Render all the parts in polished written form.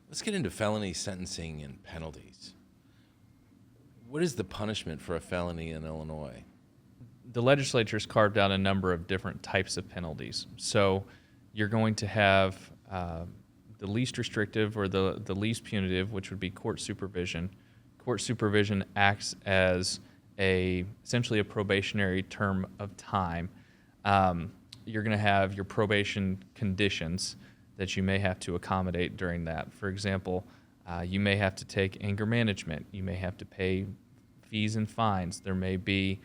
Let's get into felony sentencing and penalties. What is the punishment for a felony in Illinois? The legislature's carved out a number of different types of penalties. So you're going to have the least restrictive or the least punitive, which would be court supervision. Court supervision acts as essentially a probationary term of time. You're going to have your probation conditions that you may have to accommodate during that. For example, you may have to take anger management. You may have to pay fees and fines. There may be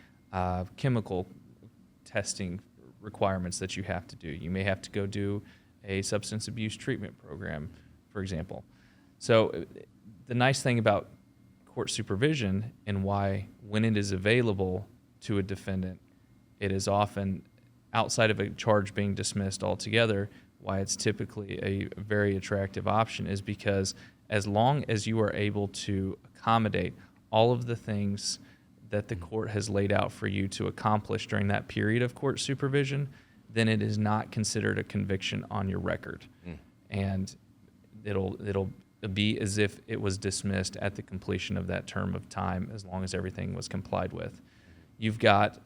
chemical testing requirements that you have to do. You may have to go do a substance abuse treatment program, for example. So the nice thing about court supervision and why when it is available to a defendant, it is often outside of a charge being dismissed altogether, why it's typically a very attractive option is because as long as you are able to accommodate all of the things that the court has laid out for you to accomplish during that period of court supervision, then it is not considered a conviction on your record. And it'll be as if it was dismissed at the completion of that term of time as long as everything was complied with. You've got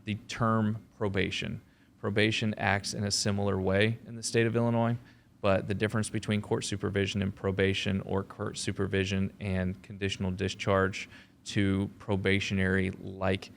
the term probation. Probation acts in a similar way in the state of Illinois, but the difference between court supervision and probation, or court supervision and conditional discharge to probationary-like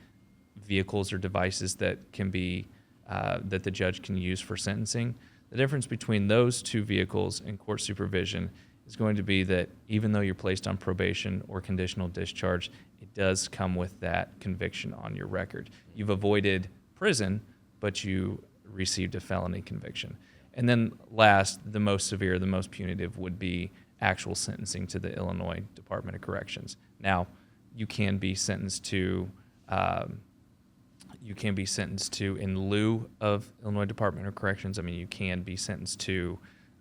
vehicles or devices that can be that the judge can use for sentencing. The difference between those two vehicles and court supervision is going to be that even though you're placed on probation or conditional discharge, it does come with that conviction on your record. You've avoided prison, but you received a felony conviction. And then last, the most severe, the most punitive would be actual sentencing to the Illinois Department of Corrections. Now, you can be sentenced to in lieu of Illinois Department of Corrections. I mean, you can be sentenced to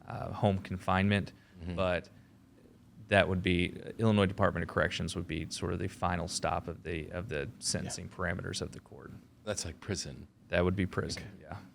home confinement, but that would be Illinois Department of Corrections would be sort of the final stop of the sentencing parameters of the court. That's like prison. That would be prison. Okay. Yeah.